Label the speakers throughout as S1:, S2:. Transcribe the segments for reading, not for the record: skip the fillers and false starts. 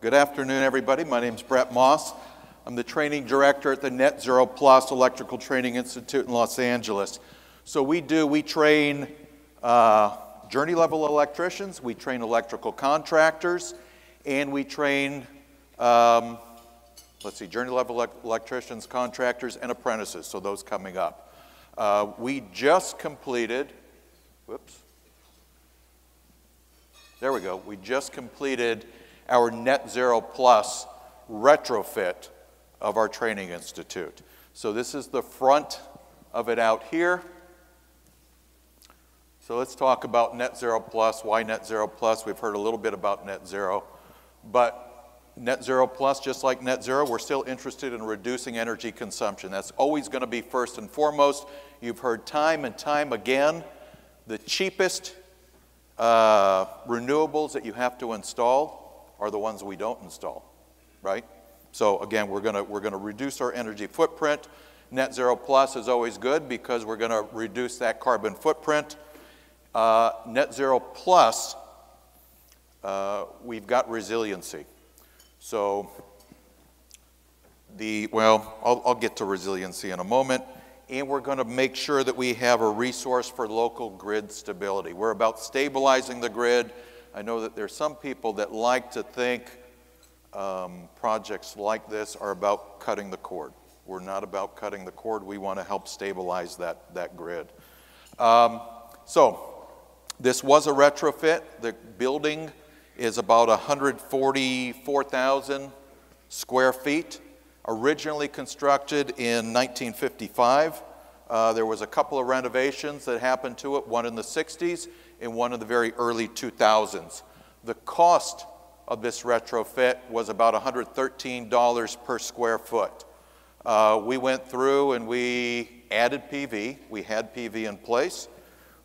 S1: Good afternoon, everybody. My name is Brett Moss. I'm the training director at the Net Zero Plus Electrical Training Institute in Los Angeles. So we train journey level electricians, we train electrical contractors, and we train, journey level electricians, contractors, and apprentices, so those coming up. We just completed our Net Zero Plus retrofit of our training institute. So this is the front of it out here. So let's talk about Net Zero Plus. Why Net Zero Plus? We've heard a little bit about Net Zero, but Net Zero Plus, just like Net Zero, we're still interested in reducing energy consumption. That's always going to be first and foremost. You've heard time and time again, the cheapest renewables that you have to install are the ones we don't install, right? So again, we're gonna reduce our energy footprint. Net Zero Plus is always good because we're gonna reduce that carbon footprint. Net Zero Plus, we've got resiliency. So I'll get to resiliency in a moment. And we're gonna make sure that we have a resource for local grid stability. We're about stabilizing the grid. I know that there's some people that like to think projects like this are about cutting the cord. We're not about cutting the cord. We want to help stabilize that grid. So this was a retrofit. The building is about 144,000 square feet. Originally constructed in 1955. There was a couple of renovations that happened to it, one in the 60s and one in the very early 2000s. The cost of this retrofit was about $113 per square foot. We went through and we added PV. We had PV in place.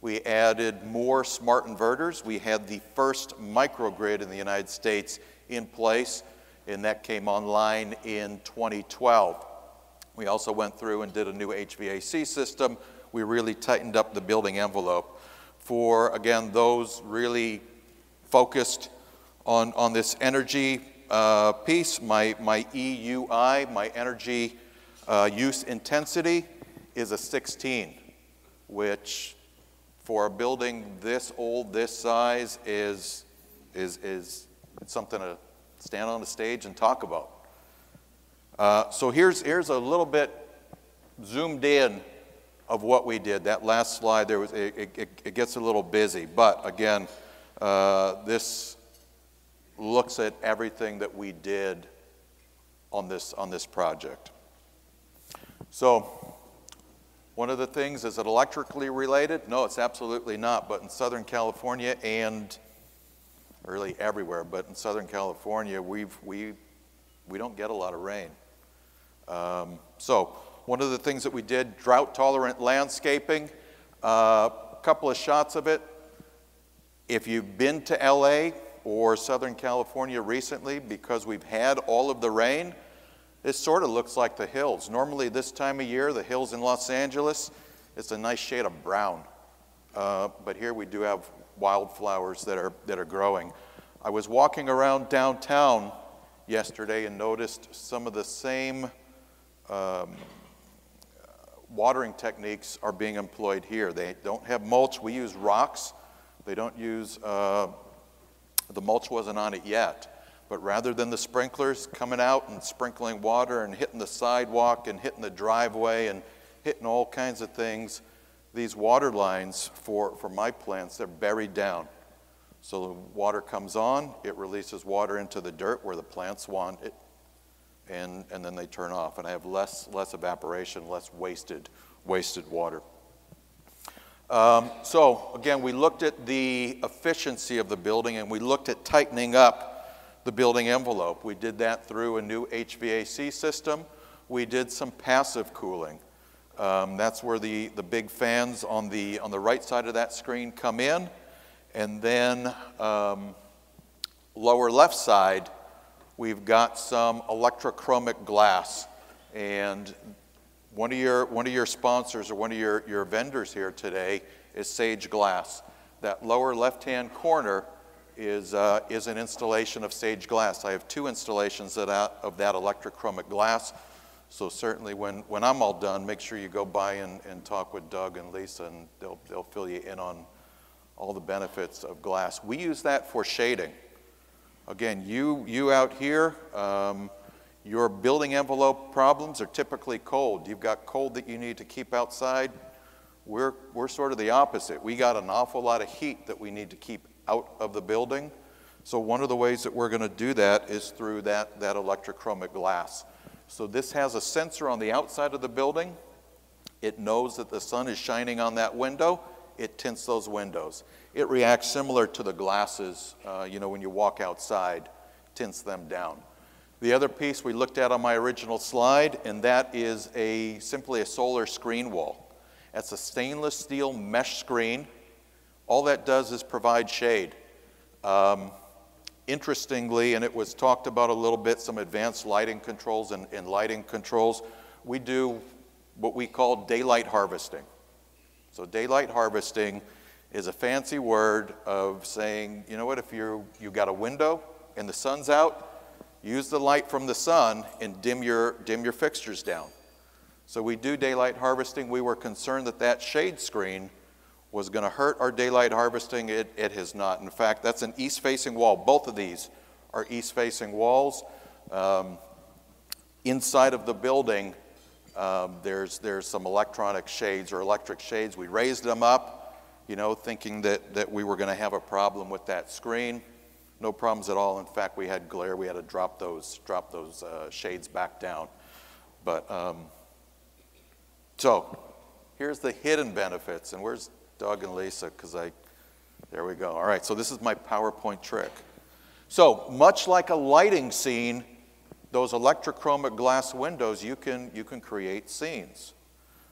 S1: We added more smart inverters. We had the first microgrid in the United States in place, and that came online in 2012. We also went through and did a new HVAC system. We really tightened up the building envelope. For, again, those really focused on this energy piece, my EUI, my energy use intensity, is a 16, which for a building this old, this size, is something to stand on the stage and talk about. So here's a little bit zoomed in of what we did. That last slide, it gets a little busy, but again, this looks at everything that we did on this project. So one of the things, is it electrically related? No, it's absolutely not, but in Southern California and really everywhere, but in Southern California, we don't get a lot of rain. So one of the things that we did, drought-tolerant landscaping, a couple of shots of it. If you've been to LA or Southern California recently, because we've had all of the rain, it sort of looks like the hills. Normally this time of year, the hills in Los Angeles, it's a nice shade of brown. But here we do have wildflowers that are growing. I was walking around downtown yesterday and noticed some of the same watering techniques are being employed here. They don't have mulch. We use rocks. They don't use, the mulch wasn't on it yet. But rather than the sprinklers coming out and sprinkling water and hitting the sidewalk and hitting the driveway and hitting all kinds of things, these water lines for my plants, they're buried down. So the water comes on, it releases water into the dirt where the plants want it, and then they turn off. And I have less evaporation, less wasted water. So again, we looked at the efficiency of the building and we looked at tightening up the building envelope. We did that through a new HVAC system. We did some passive cooling. That's where the big fans on the right side of that screen come in. And then lower left side, we've got some electrochromic glass. And one of your sponsors or one of your vendors here today is Sage Glass. That lower left-hand corner is an installation of Sage glass. I have 2 installations of that electrochromic glass. So certainly when I'm all done, make sure you go by and talk with Doug and Lisa, and they'll fill you in on all the benefits of glass. We use that for shading. Again, you out here, your building envelope problems are typically cold. You've got cold that you need to keep outside. We're sort of the opposite. We got an awful lot of heat that we need to keep out of the building. So one of the ways that we're going to do that is through that electrochromic glass. So this has a sensor on the outside of the building. It knows that the sun is shining on that window. It tints those windows. It reacts similar to the glasses, when you walk outside, tints them down. The other piece we looked at on my original slide, and that is simply a solar screen wall. That's a stainless steel mesh screen. All that does is provide shade. Interestingly, and it was talked about a little bit, some advanced lighting controls and lighting controls, we do what we call daylight harvesting. So daylight harvesting is a fancy word of saying, you know what, if you got a window and the sun's out, use the light from the sun and dim your fixtures down. So we do daylight harvesting. We were concerned that shade screen was going to hurt our daylight harvesting. It has not. In fact, that's an east-facing wall. Both of these are east-facing walls. Inside of the building, there's some electronic shades or electric shades. We raised them up, thinking that we were going to have a problem with that screen. No problems at all. In fact, we had glare. We had to drop those shades back down. But so here's the hidden benefits. And where's Doug and Lisa? There we go. All right, so this is my PowerPoint trick. So much like a lighting scene, those electrochromic glass windows, you can create scenes.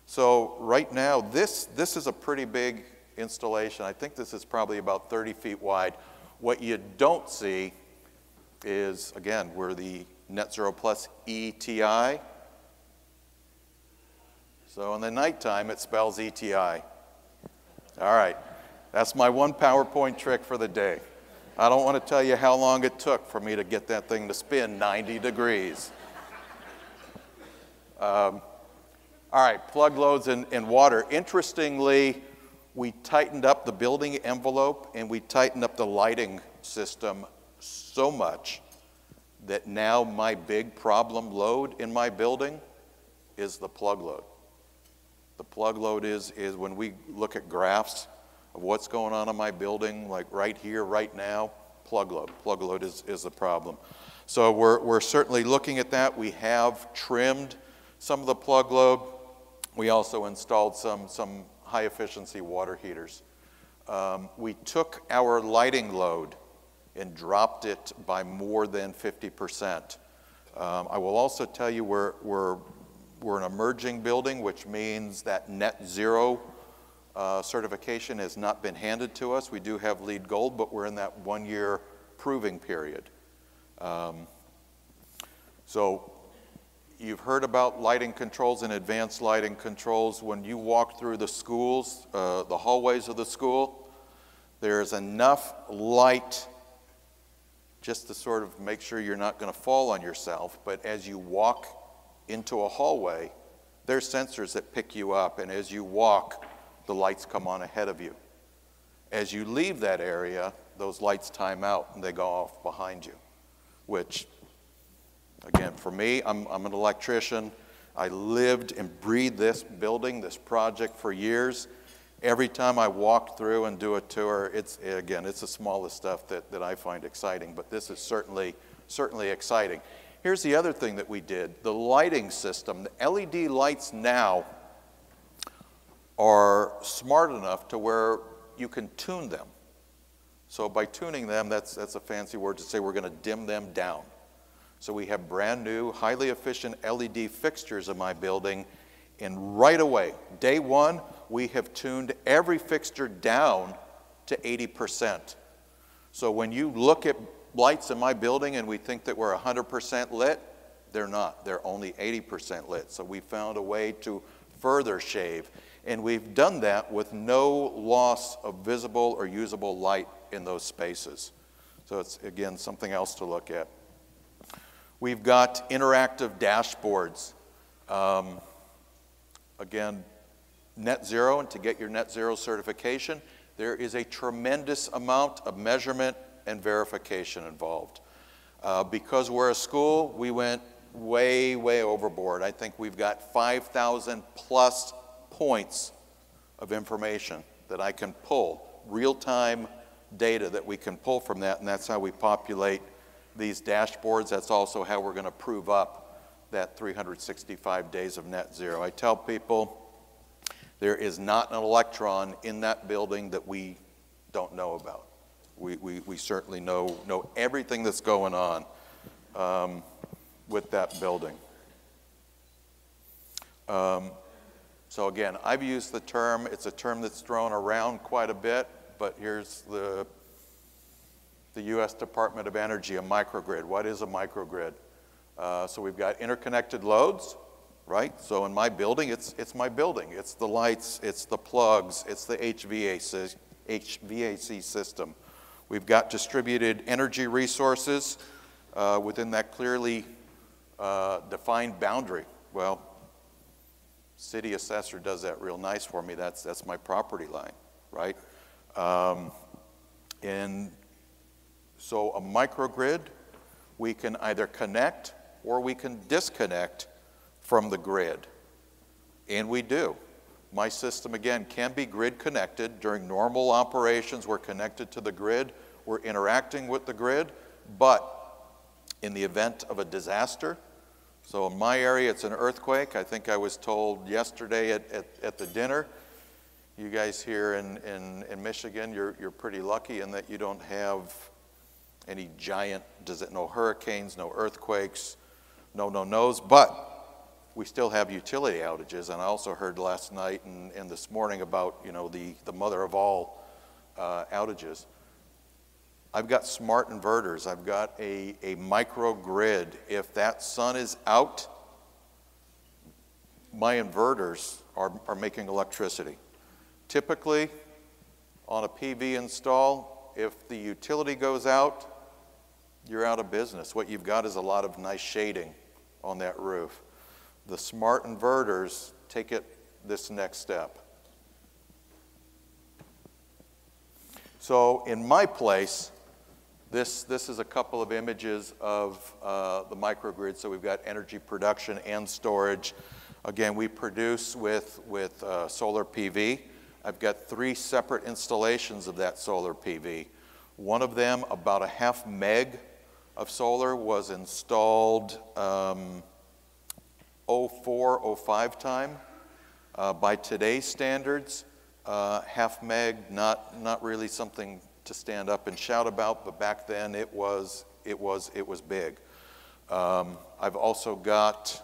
S1: So right now, this is a pretty big installation. I think this is probably about 30 feet wide. What you don't see is, again, we're the Net Zero Plus ETI. So in the nighttime, it spells ETI. All right, that's my one PowerPoint trick for the day. I don't want to tell you how long it took for me to get that thing to spin 90 degrees. All right, plug loads and water. Interestingly, we tightened up the building envelope and we tightened up the lighting system so much that now my big problem load in my building is the plug load. The plug load is when we look at graphs of what's going on in my building, like right here, right now, plug load. Plug load is the problem. So we're certainly looking at that. We have trimmed some of the plug load. We also installed some high efficiency water heaters. We took our lighting load and dropped it by more than 50%. I will also tell you we're an emerging building, which means that net zero certification has not been handed to us. We do have LEED Gold, but we're in that 1-year proving period. So you've heard about lighting controls and advanced lighting controls. When you walk through the schools, the hallways of the school, there's enough light just to sort of make sure you're not going to fall on yourself. But as you walk into a hallway, there's sensors that pick you up, and as you walk, the lights come on ahead of you. As you leave that area, those lights time out and they go off behind you, which, again, for me, I'm an electrician. I lived and breathed this building, this project for years. Every time I walk through and do a tour, it's the smallest stuff that I find exciting, but this is certainly exciting. Here's the other thing that we did, the lighting system. The LED lights now are smart enough to where you can tune them. So by tuning them, that's a fancy word to say we're going to dim them down. So we have brand new, highly efficient LED fixtures in my building, and right away, day one, we have tuned every fixture down to 80%. So when you look at lights in my building and we think that we're 100% lit, they're not. They're only 80% lit. So we found a way to further shave. And we've done that with no loss of visible or usable light in those spaces. So it's, again, something else to look at. We've got interactive dashboards. Again, net zero, and to get your net zero certification, there is a tremendous amount of measurement and verification involved. Because we're a school, we went way, way overboard. I think we've got 5,000 plus points of information that I can pull, real-time data that we can pull from that, and that's how we populate these dashboards. That's also how we're going to prove up that 365 days of net zero. I tell people there is not an electron in that building that we don't know about. We certainly know everything that's going on with that building. So again, I've used the term, it's a term that's thrown around quite a bit, but here's the U.S. Department of Energy, a microgrid. What is a microgrid? So we've got interconnected loads, right? So in my building, it's my building. It's the lights, it's the plugs, it's the HVAC system. We've got distributed energy resources within that clearly defined boundary. Well, city assessor does that real nice for me. That's my property line, right? And so a microgrid, we can either connect or we can disconnect from the grid. And we do. My system, again, can be grid connected. During normal operations, we're connected to the grid. We're interacting with the grid. But in the event of a disaster, so in my area, it's an earthquake. I think I was told yesterday at the dinner, you guys here in Michigan, you're pretty lucky in that you don't have any giant, no hurricanes, no earthquakes, no no-nos, but we still have utility outages. And I also heard last night and this morning about, you know, the mother of all outages. I've got smart inverters. I've got a microgrid. If that sun is out, my inverters are making electricity. Typically, on a PV install, if the utility goes out, you're out of business. What you've got is a lot of nice shading on that roof. The smart inverters take it this next step. So in my place, this is a couple of images of the microgrid. So we've got energy production and storage. Again, we produce with solar PV. I've got 3 separate installations of that solar PV. One of them, about a ½ meg of solar, was installed 04-05 time. By today's standards, ½ meg, not really something to stand up and shout about, but back then it was big. I've also got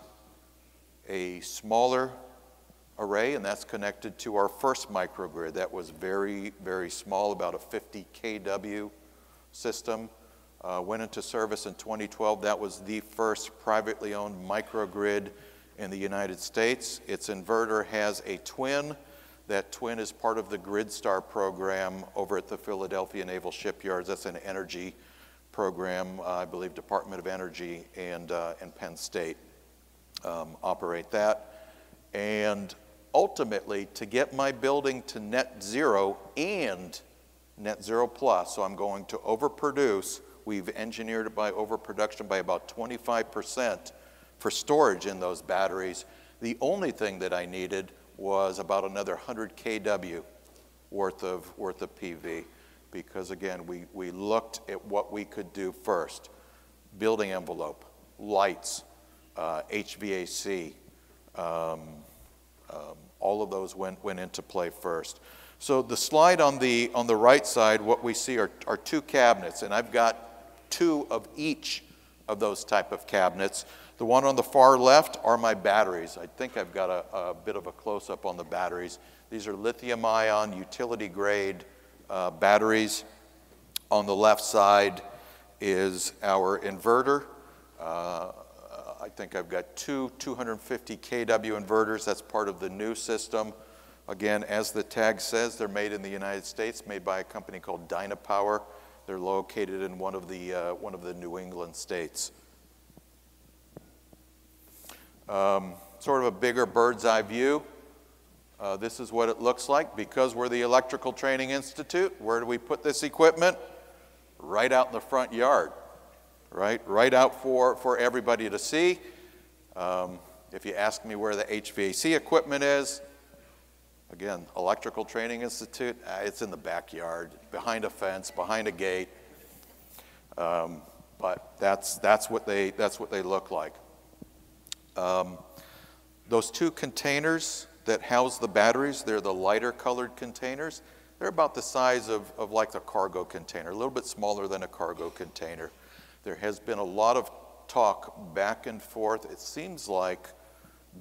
S1: a smaller array, and that's connected to our first microgrid. That was very, very small, about a 50 kW system. Went into service in 2012. That was the first privately owned microgrid in the United States. Its inverter has a twin. That twin is part of the GridStar program over at the Philadelphia Naval Shipyards. That's an energy program. I believe Department of Energy and Penn State operate that. And ultimately, to get my building to net zero and net zero plus, so I'm going to overproduce, we've engineered it by overproduction by about 25% for storage in those batteries. The only thing that I needed was about another 100 kW worth of PV, because again, we looked at what we could do first. Building envelope, lights, HVAC, all of those went into play first. So the slide on the right side, what we see are 2 cabinets, and I've got 2 of each of those type of cabinets. The one on the far left are my batteries. I think I've got a bit of a close-up on the batteries. These are lithium-ion, utility-grade batteries. On the left side is our inverter. I think I've got 2 250 kW inverters. That's part of the new system. Again, as the tag says, they're made in the United States, made by a company called Dynapower. They're located in one of the New England states. Sort of a bigger bird's eye view. This is what it looks like. Because we're the Electrical Training Institute, where do we put this equipment? Right out in the front yard, right out for everybody to see. If you ask me where the HVAC equipment is, again, Electrical Training Institute, it's in the backyard, behind a fence, behind a gate. But that's what they look like. Those two containers that house the batteries, they're the lighter colored containers. They're about the size of like a cargo container, a little bit smaller than a cargo container. There has been a lot of talk back and forth. It seems like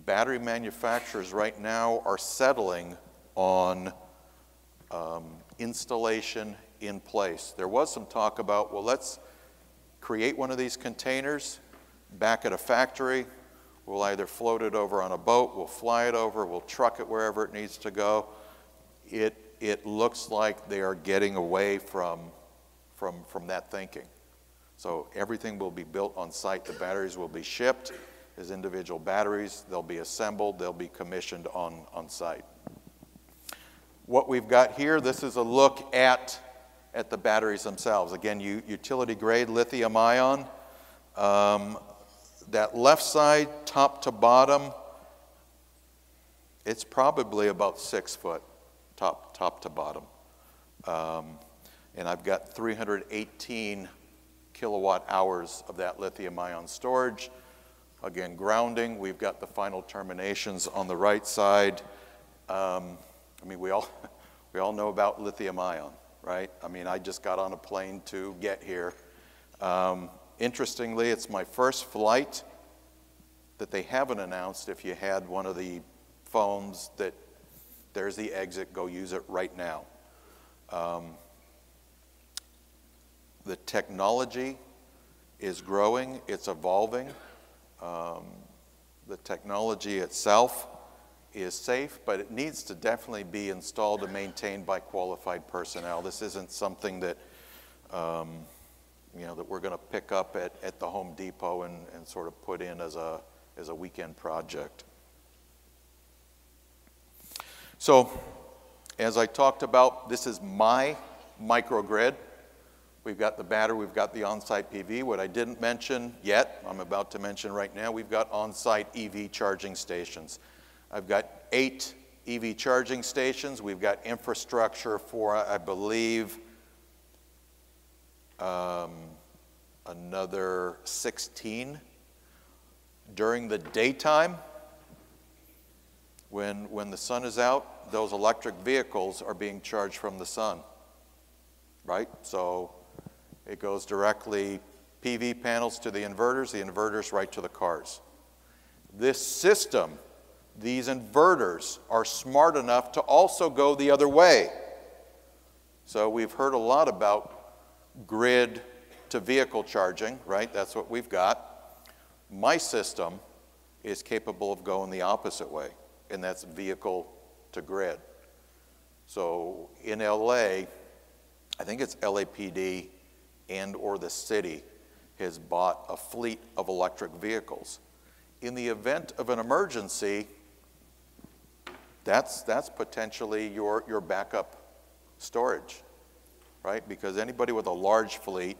S1: battery manufacturers right now are settling on installation in place. There was some talk about, well, let's create one of these containers back at a factory. We'll either float it over on a boat, we'll fly it over, we'll truck it wherever it needs to go. It looks like they are getting away from that thinking. So everything will be built on site. The batteries will be shipped as individual batteries. They'll be assembled. They'll be commissioned on site. What we've got here, this is a look at the batteries themselves. Again, utility grade lithium ion. That left side, top to bottom, it's probably about 6 foot, top to bottom. And I've got 318 kilowatt hours of that lithium ion storage. Again, grounding, we've got the final terminations on the right side. I mean, we all know about lithium ion, right? I mean, I just got on a plane to get here. Interestingly, it's my first flight that they haven't announced if you had one of the phones that there's the exit, go use it right now. The technology is growing, it's evolving. The technology itself is safe, but it needs to definitely be installed and maintained by qualified personnel. This isn't something that that we're going to pick up at the Home Depot and sort of put in as a weekend project. So, as I talked about, this is my microgrid. We've got the battery, we've got the on-site PV. What I didn't mention yet, I'm about to mention right now, we've got on-site EV charging stations. I've got 8 EV charging stations. We've got infrastructure for, I believe, another 16. During the daytime, when the sun is out, those electric vehicles are being charged from the sun, right? So it goes directly PV panels to the inverters right to the cars. This system, these inverters are smart enough to also go the other way. So we've heard a lot about grid to vehicle charging, right? That's what we've got. My system is capable of going the opposite way, and that's vehicle to grid. So in LA, I think it's LAPD and or the city has bought a fleet of electric vehicles. In the event of an emergency, that's potentially your backup storage, right? Because anybody with a large fleet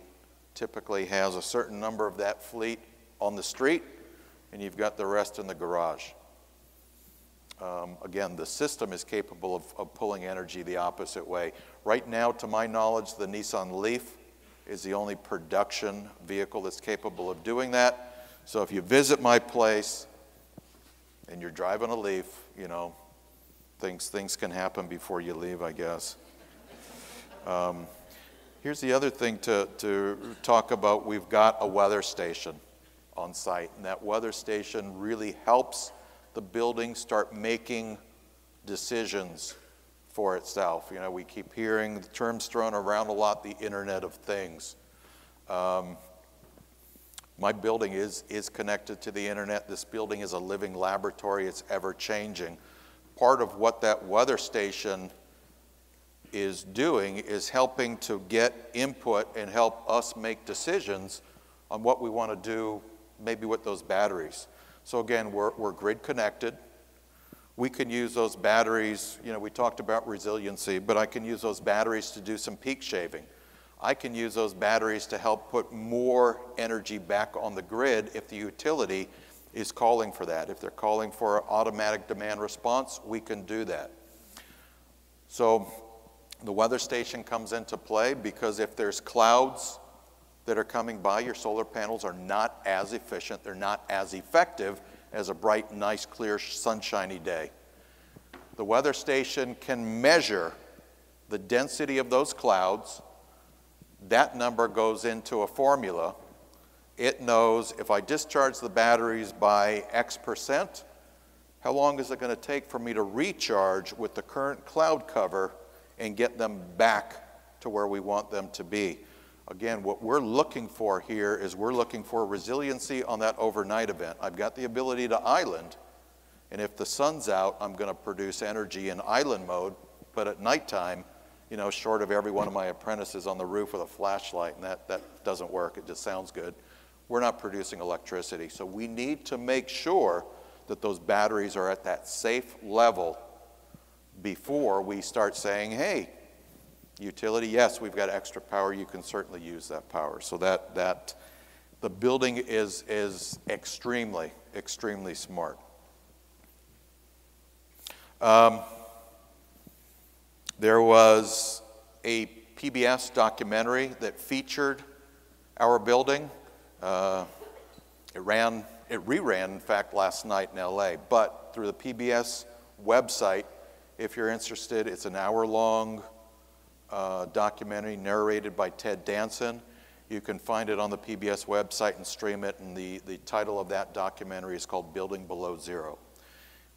S1: typically has a certain number of that fleet on the street, and you've got the rest in the garage. Again, the system is capable of pulling energy the opposite way. Right now, to my knowledge, the Nissan Leaf is the only production vehicle that's capable of doing that. So if you visit my place and you're driving a Leaf, you know, things can happen before you leave, I guess. Here's the other thing to talk about. We've got a weather station on site, and that weather station really helps the building start making decisions for itself. You know, we keep hearing the terms thrown around a lot, the Internet of Things. My building is connected to the internet. This building is a living laboratory. It's ever changing. Part of what that weather station is doing is helping to get input and help us make decisions on what we want to do maybe with those batteries. So again, we're grid connected. We can use those batteries, you know, we talked about resiliency, but I can use those batteries to do some peak shaving. I can use those batteries to help put more energy back on the grid if the utility is calling for that. If they're calling for automatic demand response, we can do that. So the weather station comes into play because if there's clouds that are coming by, your solar panels are not as efficient, they're not as effective as a bright, nice, clear, sunshiny day. The weather station can measure the density of those clouds. That number goes into a formula. It knows if I discharge the batteries by X%, how long is it going to take for me to recharge with the current cloud cover and get them back to where we want them to be? Again, what we're looking for here is we're looking for resiliency on that overnight event. I've got the ability to island, and if the sun's out, I'm going to produce energy in island mode, but at nighttime, you know, short of every one of my apprentices on the roof with a flashlight, and that doesn't work, it just sounds good, we're not producing electricity. So we need to make sure that those batteries are at that safe level before we start saying, hey, utility, yes, we've got extra power, you can certainly use that power. So that the building is extremely, extremely smart. There was a PBS documentary that featured our building. It rerun, in fact, last night in LA, but through the PBS website, if you're interested, it's an hour-long documentary narrated by Ted Danson. You can find it on the PBS website and stream it, and the title of that documentary is called Building Below Zero.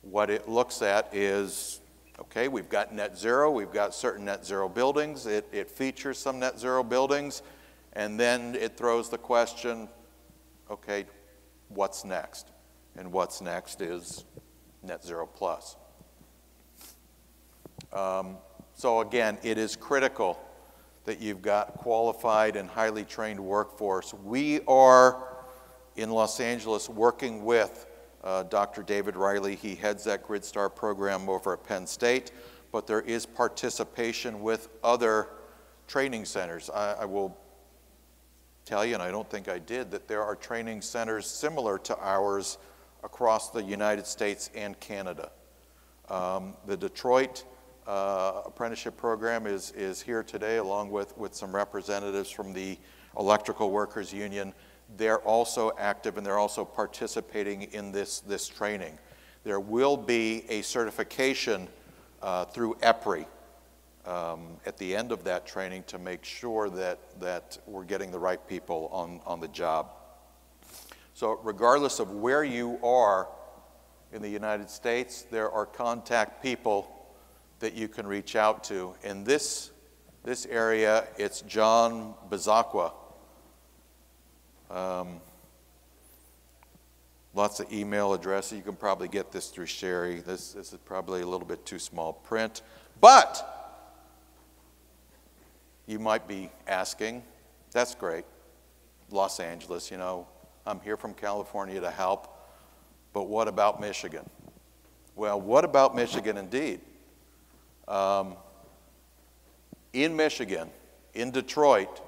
S1: What it looks at is, okay, we've got net zero, we've got certain net zero buildings, it features some net zero buildings, and then it throws the question, okay, what's next? And what's next is net zero plus. So again, it is critical that you've got qualified and highly trained workforce. We are in Los Angeles working with Dr. David Riley. He heads that GridStar program over at Penn State, but there is participation with other training centers. I will tell you, and I don't think I did, that there are training centers similar to ours across the United States and Canada. The Detroit apprenticeship program is here today along with some representatives from the Electrical Workers Union. They're also active and they're also participating in this training. There will be a certification through EPRI at the end of that training to make sure that we're getting the right people on the job. So regardless of where you are in the United States, there are contact people that you can reach out to. In this area, it's John Bezakwa. Lots of email addresses. You can probably get this through Sherry. This is probably a little bit too small print. But you might be asking, that's great, Los Angeles, you know, I'm here from California to help, but what about Michigan? Well, what about Michigan indeed? In Michigan, in Detroit,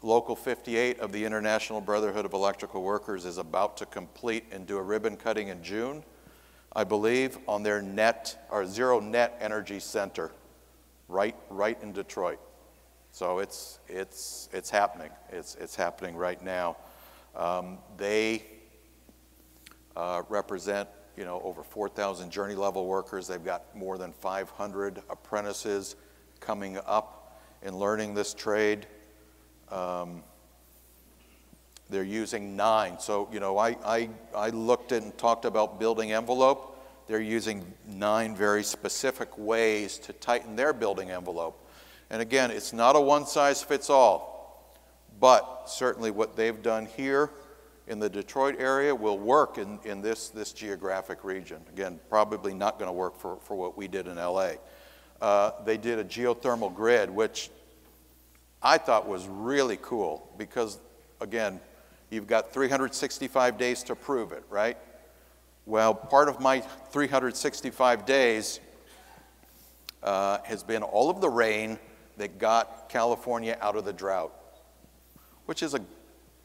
S1: Local 58 of the International Brotherhood of Electrical Workers is about to complete and do a ribbon cutting in June, I believe, on their zero net energy center, right in Detroit. So it's happening. It's happening right now. They represent, you know, over 4,000 journey level workers. They've got more than 500 apprentices coming up and learning this trade. They're using 9. So, you know, I looked and talked about building envelope. They're using 9 very specific ways to tighten their building envelope. And again, it's not a one-size-fits-all, but certainly what they've done here in the Detroit area will work in this geographic region. Again, probably not going to work for what we did in LA. they did a geothermal grid, which I thought was really cool because, again, you've got 365 days to prove it, right? Well, part of my 365 days has been all of the rain that got California out of the drought, which is a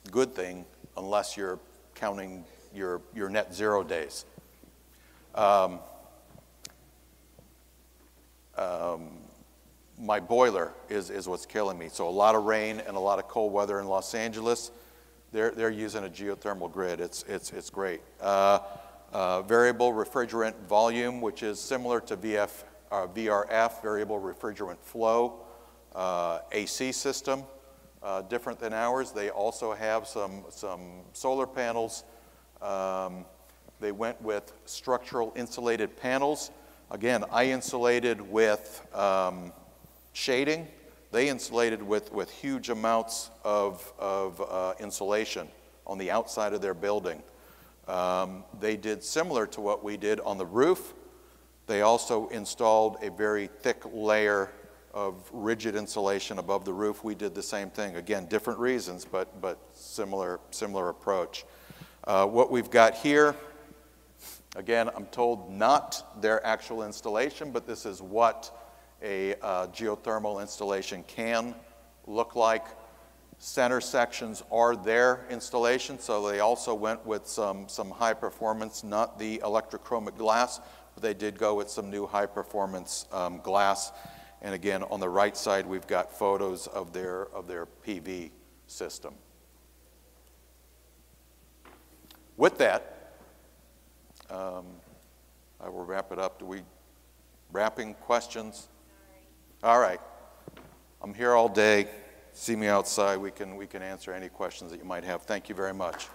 S1: good thing unless you're counting your net zero days. My boiler is what's killing me. So a lot of rain and a lot of cold weather in Los Angeles. They're using a geothermal grid. It's great. Variable refrigerant volume, which is similar to VRF, variable refrigerant flow, AC system, different than ours. They also have some solar panels. They went with structural insulated panels. Again, I insulated with shading. They insulated with huge amounts of insulation on the outside of their building. They did similar to what we did on the roof. They also installed a very thick layer of rigid insulation above the roof. We did the same thing. Again, different reasons, but similar approach. What we've got here, again, I'm told not their actual installation, but this is what a geothermal installation can look like. Center sections are their installation, so they also went with some high performance, not the electrochromic glass, but they did go with some new high performance glass. And again, on the right side, we've got photos of their PV system. With that, I will wrap it up. Wrapping questions? All right. I'm here all day. See me outside. We can answer any questions that you might have. Thank you very much.